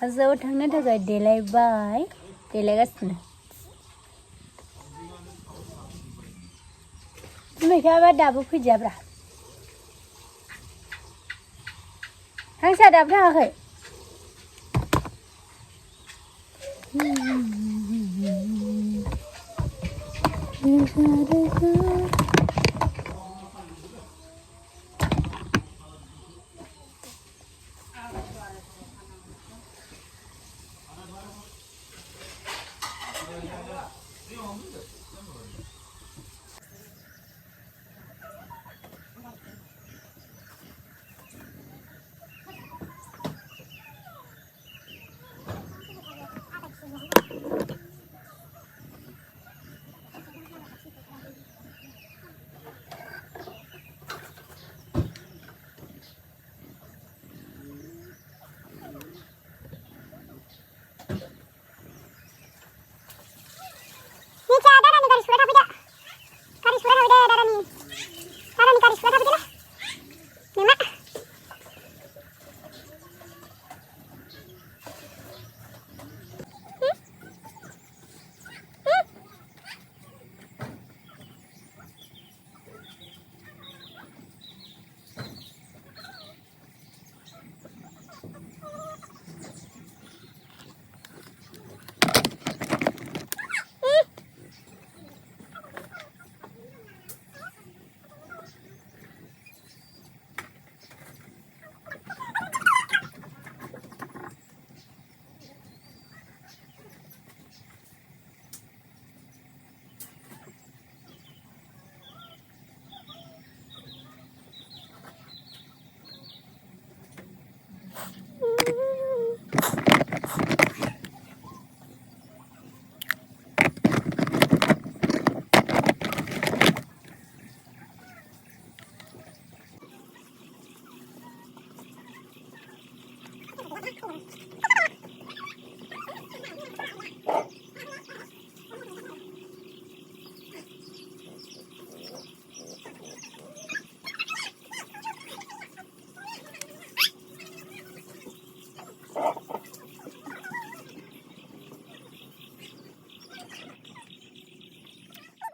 हाजोआव थांनो थाखाय देलायबाय देलायगासिनो बिमायखाबा दाबो फैदियाब्रा हांसोआ दाबो थाङाखै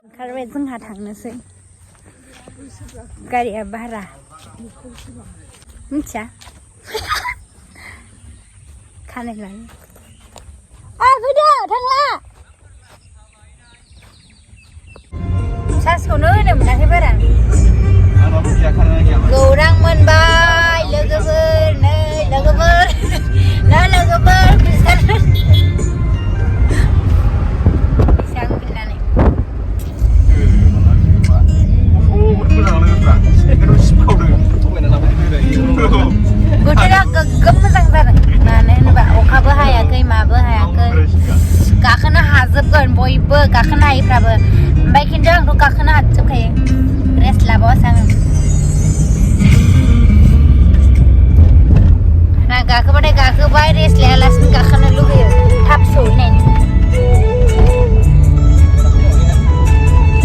ओंखारबाय जोंहा थांनोसै गारिया भारा मिथिया खानाय लायो फैदो थांला सासखौनो होनो मोनाखै बारा गौरां मोनबाय लोगोफोर नै लोगोफोर ना लोगोफोर बोथोरा गोग्गोम मोजां जादों मानो होनोबा अखाबो हायाखै माबो हायाखै गाखोनो हाजोबगोन बयबो गाखोनो हायैफ्राबो ओमफ्राय खिन्थु आंथ' गाखोनो हाजोबखायो रेस्ट लाबावासो आङो गाखोबाथाय गाखोबाय रेस्ट लायालासिनो गाखोनो लुगैयो थाब सहैनायनि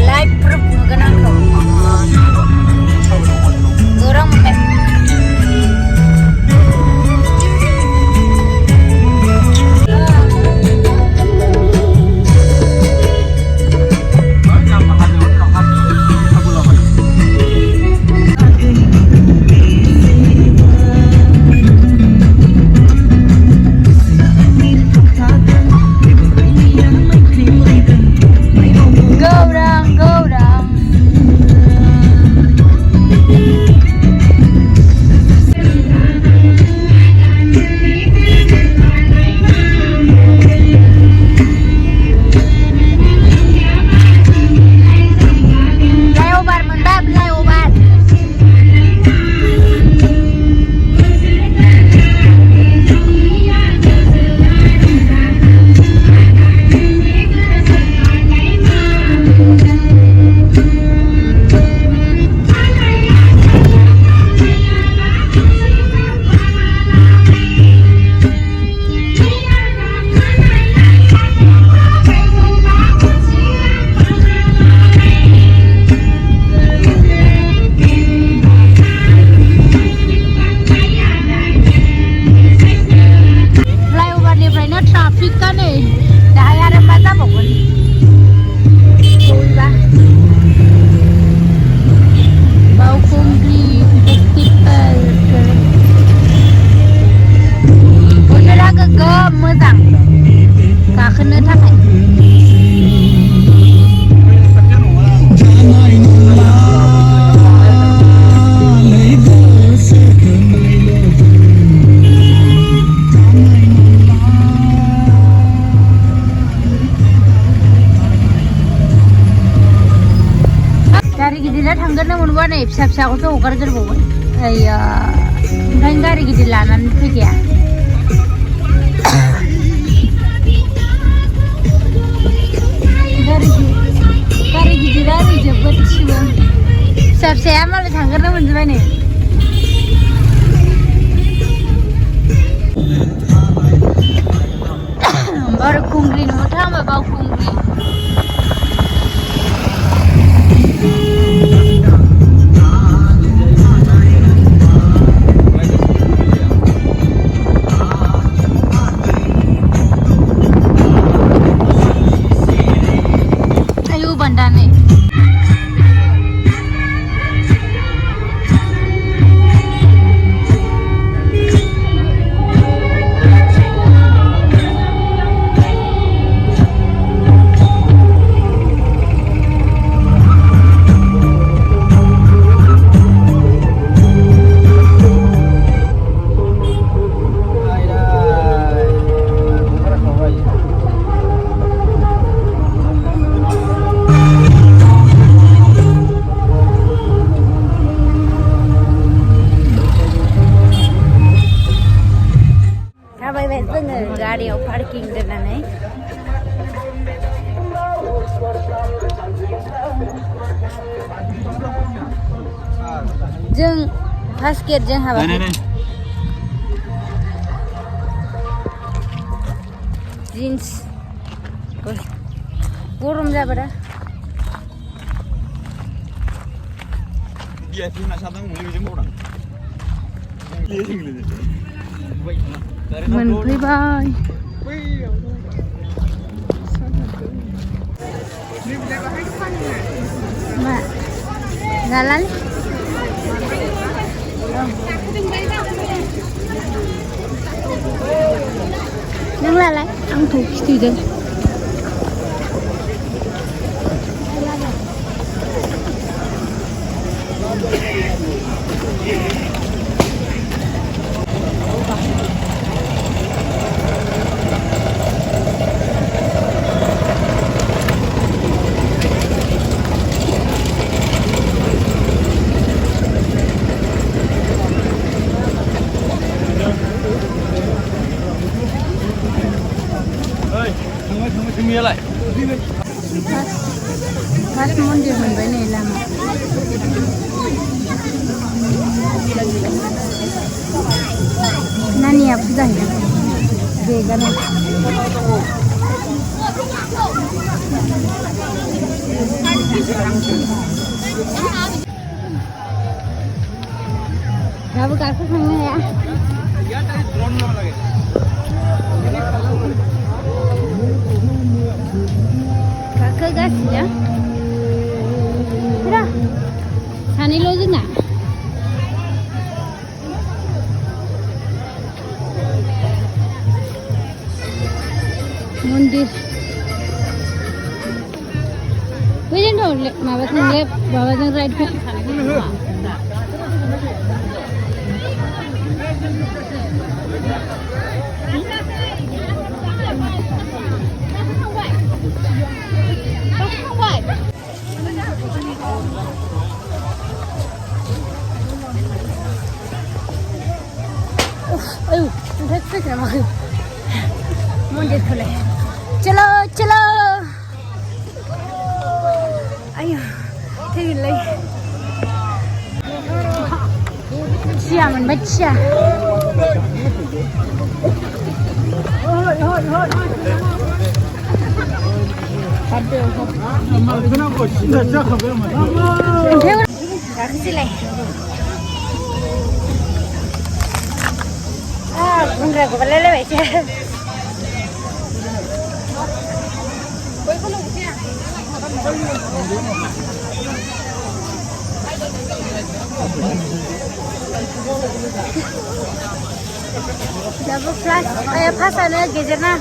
लाइभ प्रुफ नुगोन आंखौ गौरां मोनबाय नै फिसा फिसाखौसो हगारग्रोबावबाय आइया ओंखायनो गारि गिदिर लानानै फैखाया गारि गिदिरा ओरै जोबोदसिबो फिसा फिसाया मालाय थांग्रोनो मोनजोबबाय नै बावखुंग्रि नुथां होनबा बावखुंग्रि ayo bandane गारियाव पार्किं दोननानै जों फार्स्ट गेट जों हाबाखै जिन्स गरम जाबाय दा मोनफैबाय मा जालालै नोंलाय आंथ' खिथुजों फार्स्ट मन्दिर मोनबाय नै लामा नानिया फुजा हैदों बेगानो दाबो गाखोखांनो हाया गाखोगासिनो सानैल' जोंना मन्दिर बैजोंथ' माबाजों माबाजों ride ayo udah kita makan mundur boleh chalo chalo ayo tegin lagi siya man siya Enggak, gue pelele aja. Double flash, kayak pasannya gejernya.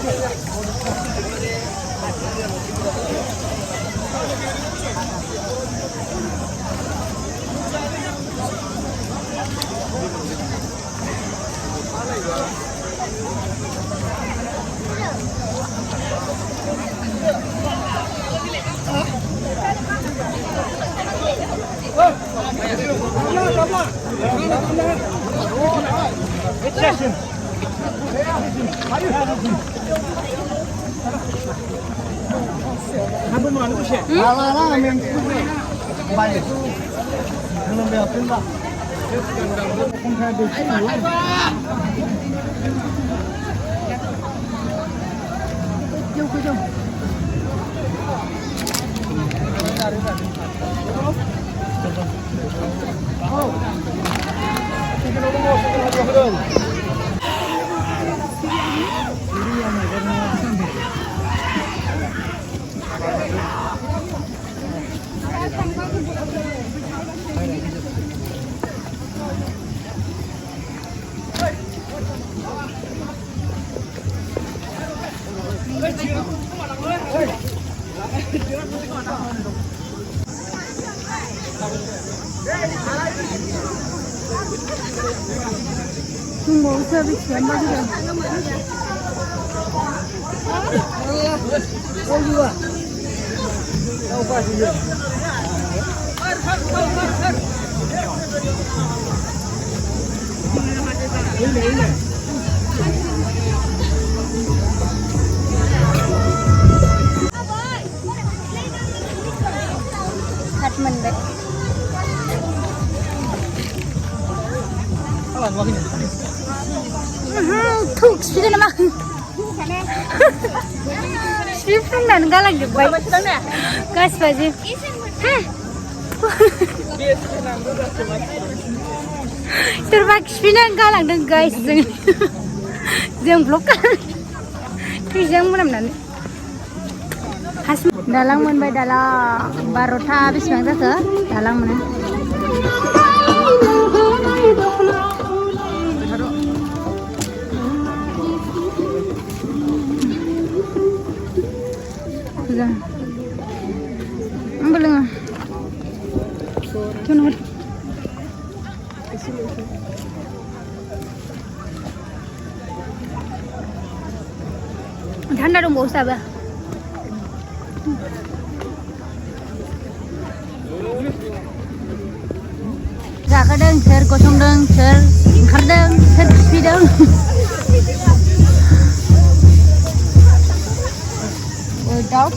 Mau service yang bagus kan? Oh juga. Oh pasti juga. Ini. Hajw bet. Thuk speed nama. Speed pun dan galak juga. Gas baje. Terbang speed dan galak dan guys. Jeng vlog kan. Jeng mana mana. Dalang monbai dalang barota bisbang ke dalang mana. Belum. Tuh. Thanda dong bau sabah. Zakadeng, ser kosong deng, ser kardeng, ser spideng. Dog.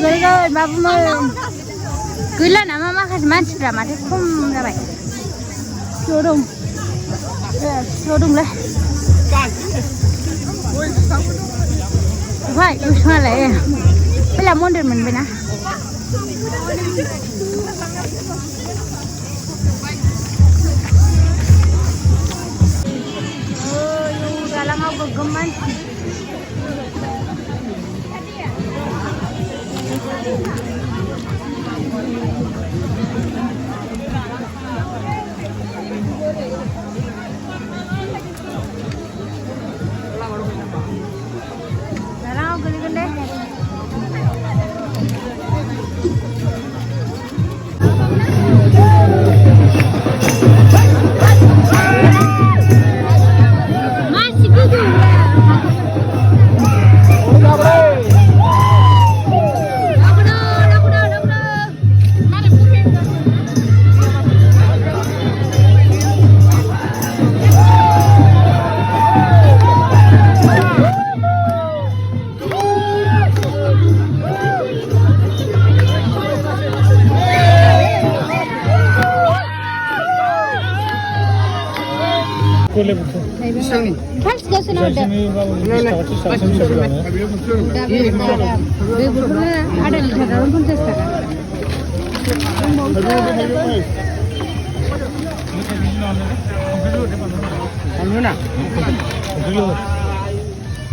Gaya babu mau. Gila nama makas manch drama deh, kum ramai. Showroom lah. Wah, usah lah ya. Bila modern mana? Oh, yung galang ako gaman. Thanks guys now. Ada di dalam pun testa kan. Angna.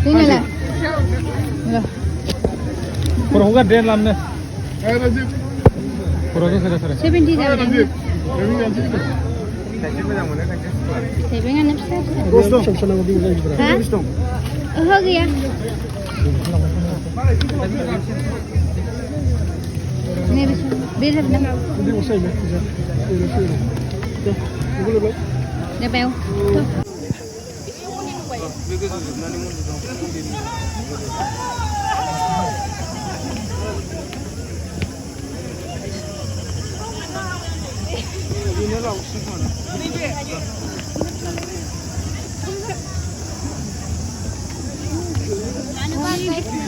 Ini lah. Kurang juga dia lamnya. Kurang juga sera. 70 dah. Sebenarnya nafsu. हो गया.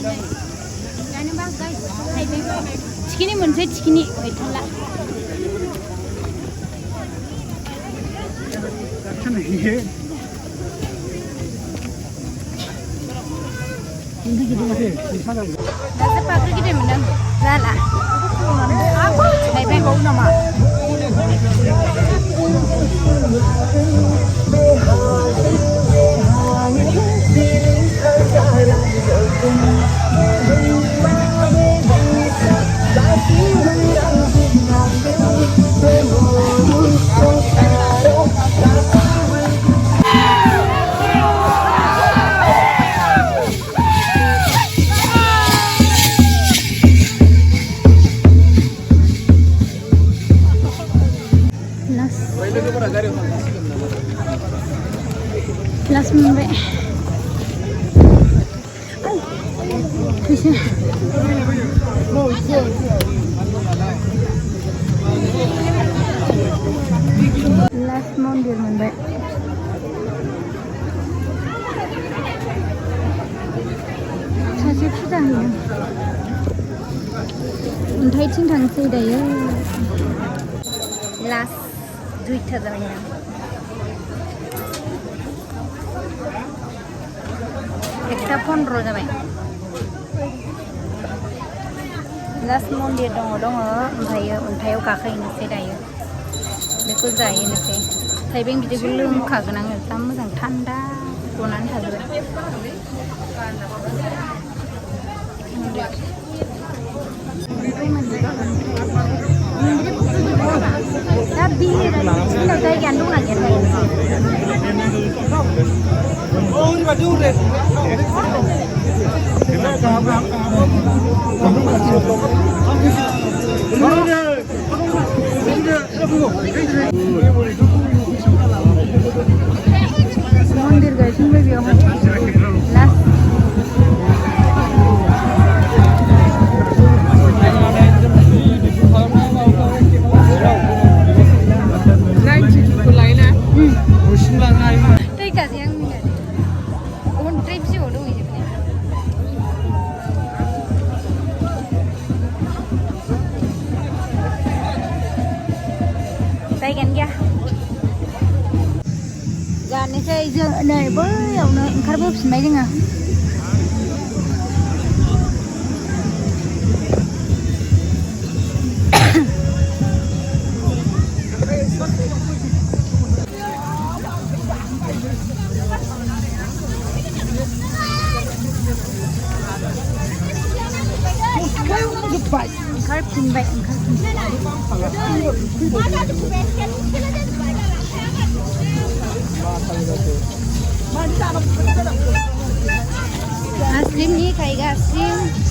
जानोबा guys थाइबें थिखिनि मोनसे थिखिनि गैथारला दासो फाख्रि गिदिर मोनदों जाला थाइबें नामा Last member. Bisa. Last mondir member. Saja sudah ya. Entah cintang saya ya. Last duit ada mana? Ekta 15 जाबाय लास्ट मन्दिर दङ ओमफ्रायो अन्थायाव गाखोहैनोसै दायो बेखौ जाहैनोसै थाइबें बिदैखौ लोंखागोन आङो जा मोजां थान्दा गनानै थाजोबबाय दा बिहिर जायगायानो दंना गैयाथाय मन्दिर गायसनबाय बेयावहाय लास्ट जायगायानो गैया जानोसै जों नै बैयावनो ओंखारबोफिनबाय जोङो ओंखारफिनबाय आइसक्रिमनि थाइगासिम